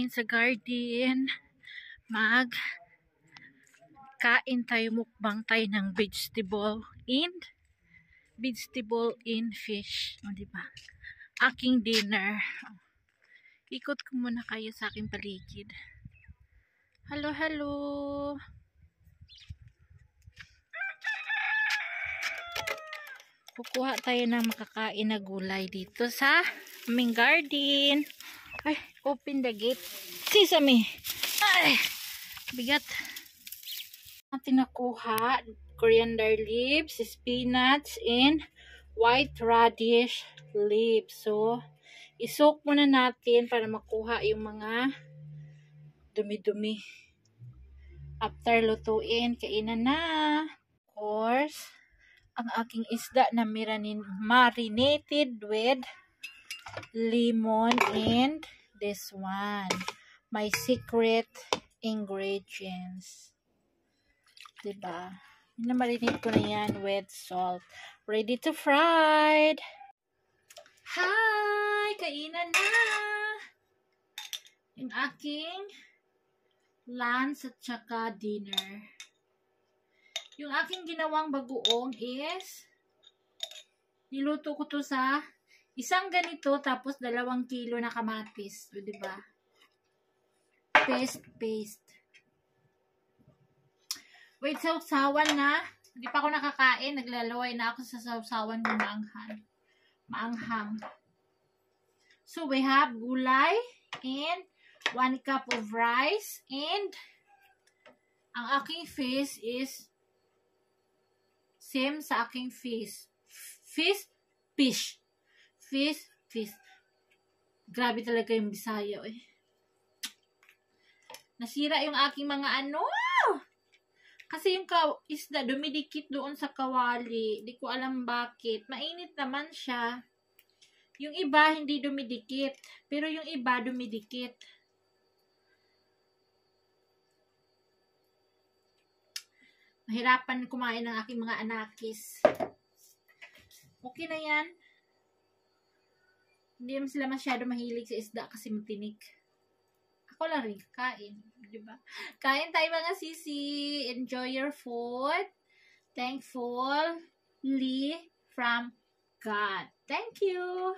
ngayon sa garden. Kain tayo, mukbang tayo ng vegetable in fish. O, diba? Aking dinner. Ikot ko muna kayo sa aking paligid. Hello, hello. Kukuha tayo ng makakain na gulay dito sa aming garden. Ay, open the gate. Sesame. Ay, bigat. Natin nakuha coriander leaves, spinach, and white radish leaves. So, isok muna natin para makuha yung mga dumi-dumi. After lutuin, kainan na. Of course, ang aking isda na marinated with lemon and this one. My secret ingredients. Diba? Minamarinate ko na yan with salt. Ready to fried. Hi! Kainan na! Yung aking lunch at saka dinner. Yung aking ginawang bagoong is niluto ko to sa isang ganito tapos 2 kilo na kamatis. O, diba? Paste. Wait, sausawan na. Hindi pa ako nakakain. Naglalaway na ako sa sausawan ng maanghang. So, we have gulay and 1 cup of rice and ang aking fish is same sa aking fish. Fish. Grabe talaga yung Bisaya, eh. Nasira yung aking mga ano. Kasi yung isda dumidikit doon sa kawali. Di ko alam bakit. Mainit naman siya. Yung iba hindi dumidikit. Pero yung iba dumidikit. Mahirapan kumain ng aking mga anakis. Okay na yan. Hindi naman sila masyado mahilig sa isda kasi matinik. Ako lang rin kain. Diba? Kain tayo mga sisi. Enjoy your food. Thankfully from God. Thank you.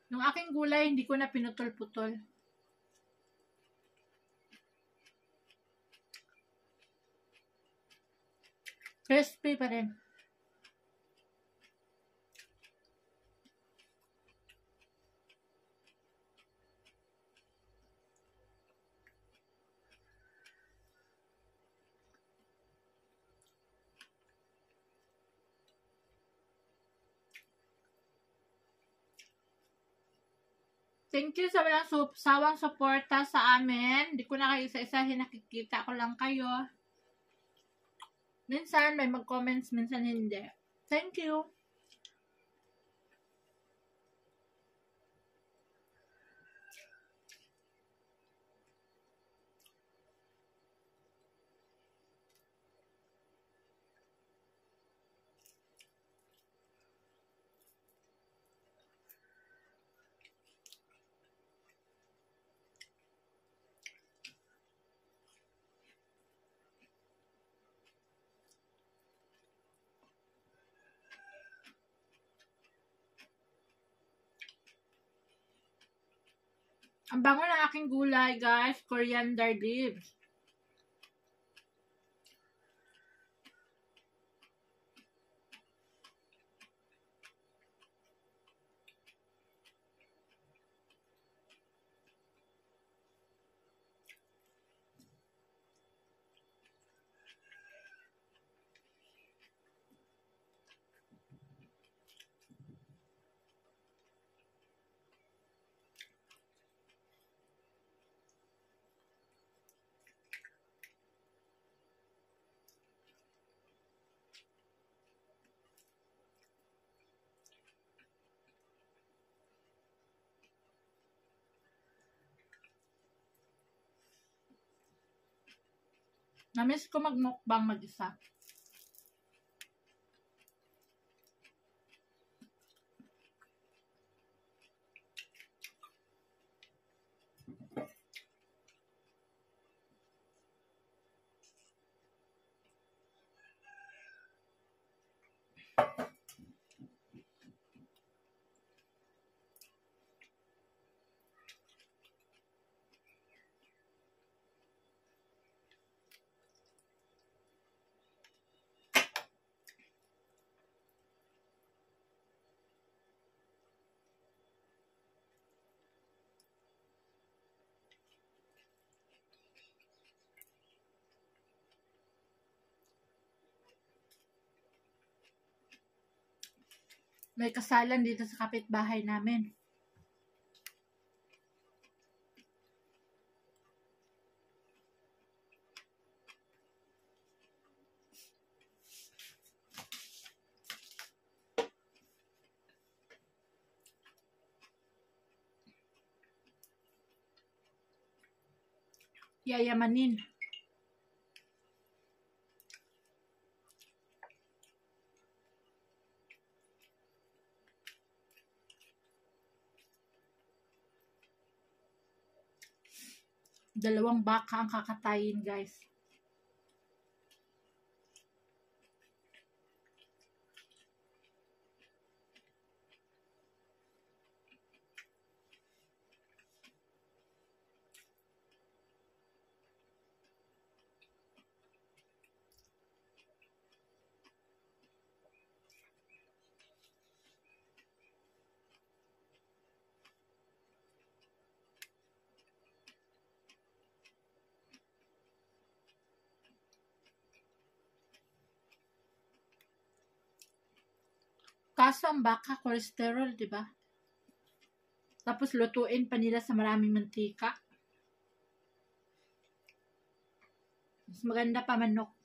Yung aking gulay, hindi ko na pinutol-putol. Crispy pa rin. Thank you sa walang sawang suporta sa amin. Hindi ko na kayo isa-isahin, nakikita ko lang kayo. Minsan may mag-comments, minsan hindi. Thank you. Ang bango ng aking gulay, guys. Coriander leaves. Namiss ko mag-mukbang mag-isa. May kasalan dito sa kapitbahay namin. Yayamanin. Dalawang baka ang kakatayin, guys. Kaso ang baka, cholesterol, di ba? Tapos lutuin pa nila sa maraming mantika. Mas maganda pa manok.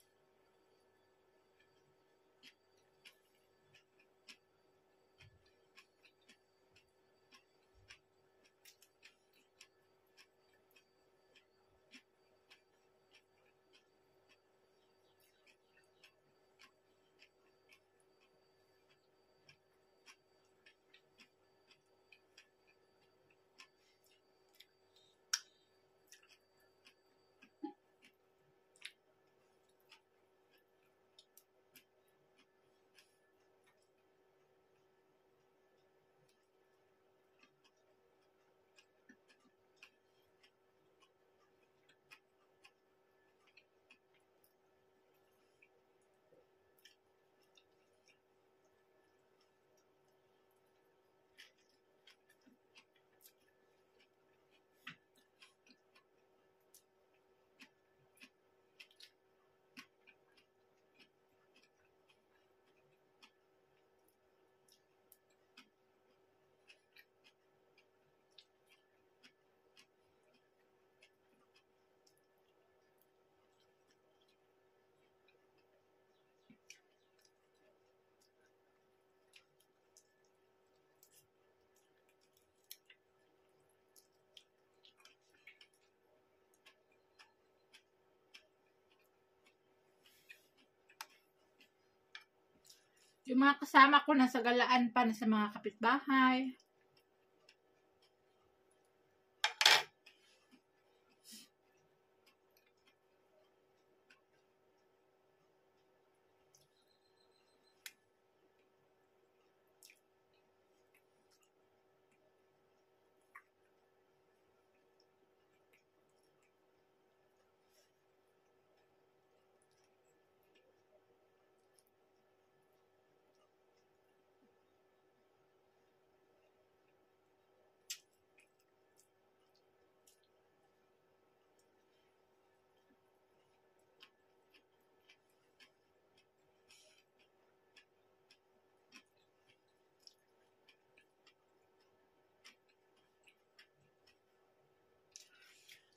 Yung mga kasama ko nasa galaan pa na sa mga kapitbahay.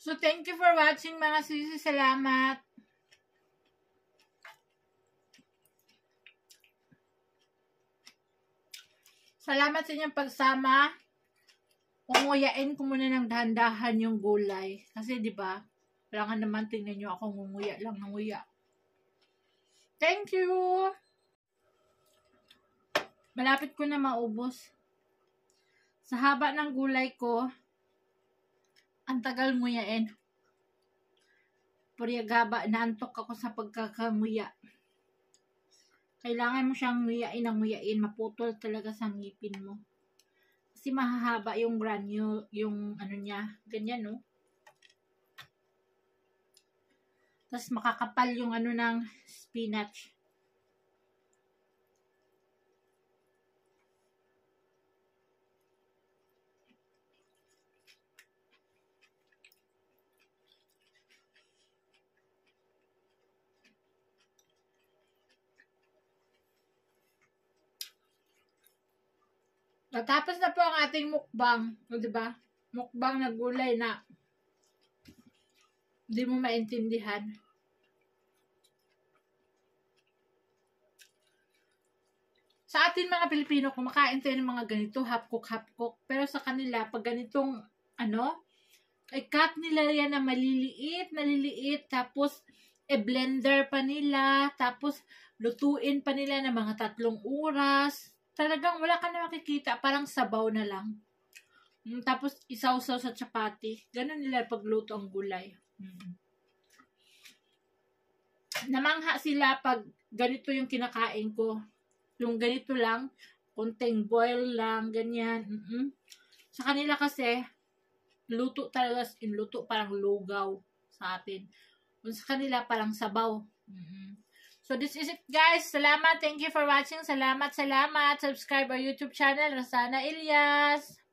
So, thank you for watching mga sisi. Salamat. Salamat sa inyong pagsama. Unguyain ko muna ng dahan-dahan yung gulay. Kasi, di ba, Kailangan naman tingnan nyo ako nguya lang ng nguya. Thank you! Malapit ko na maubos. Sa haba ng gulay ko, ang tagal nguyain. Puriagaba, naantok ako sa pagkakanguya. Kailangan mo siyang nguyain ng nguyain. Maputol talaga sa ngipin mo. Kasi mahahaba yung granule, yung ano niya. Ganyan, no? Tapos makakapal yung ano ng spinach. Natapos na po ang ating mukbang. O, diba? Mukbang na gulay na hindi mo maintindihan. Sa atin mga Pilipino, kumakain tayo ng mga ganito, half-cook. Pero sa kanila, pag ganitong, i-cut nila yan na maliliit, tapos i-blender pa nila, tapos lutuin pa nila ng mga 3 oras. Talagang wala ka na makikita, parang sabaw na lang. Tapos isaw-saw sa chapati. Ganun nila pagluto ang gulay. Namangha sila pag ganito yung kinakain ko. Yung ganito lang, konting boil lang, ganyan. Sa kanila kasi, luto talaga, luto parang lugaw sa atin. Sa kanila parang sabaw. So this is it, guys. Salamat. Thank you for watching. Salamat. Subscribe our YouTube channel, Rosana Ilyas.